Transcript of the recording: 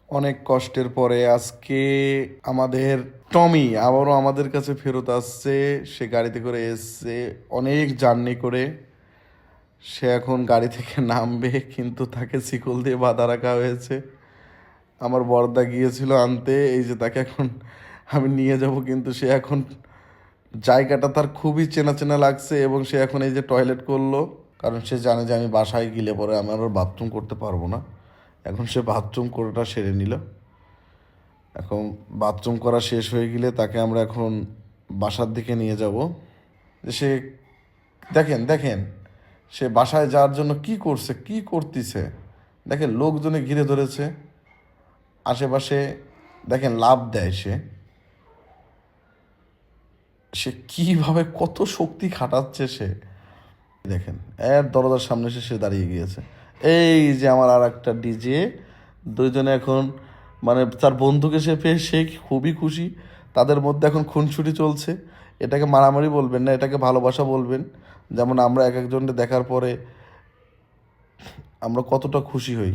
অনেক কষ্টের পরে আজকে আমাদের টমি আবারও আমাদের কাছে ফেরত আসছে। সে গাড়িতে করে এসছে, অনেক জার্নি করে। সে এখন গাড়ি থেকে নামবে, কিন্তু তাকে শিকল দিয়ে বাঁধা রাখা হয়েছে। আমার বড়দা গিয়েছিল আনতে, এই যে তাকে এখন আমি নিয়ে যাব, কিন্তু সে এখন জায়গাটা তার খুবই চেনা চেনা লাগছে এবং সে এখন এই যে টয়লেট করলো, কারণ সে জানে যে আমি বাসায় গেলে পরে আমি আর বাথরুম করতে পারবো না। এখন সে বাথরুম করাটা সেরে নিল। এখন বাথরুম করা শেষ হয়ে গেলে তাকে আমরা এখন বাসার দিকে নিয়ে যাব। যে সে দেখেন দেখেন সে বাসায় যাওয়ার জন্য কি করছে, কি করতেছে। দেখেন লোকজনে ঘিরে ধরেছে আশেপাশে। দেখেন লাভ দেয় সে, সে কিভাবে কত শক্তি খাটাচ্ছে সে। দেখেন এর দরজার সামনে এসে সে দাঁড়িয়ে গিয়েছে। এই যে আমার আর একটা ডিজে, দুইজনে এখন মানে তার বন্ধুকে সে পেয়ে সে খুবই খুশি। তাদের মধ্যে এখন খুনসুটি চলছে। এটাকে মারামারি বলবেন না, এটাকে ভালোবাসা বলবেন। যেমন আমরা এক একজনকে দেখার পরে আমরা কতটা খুশি হই।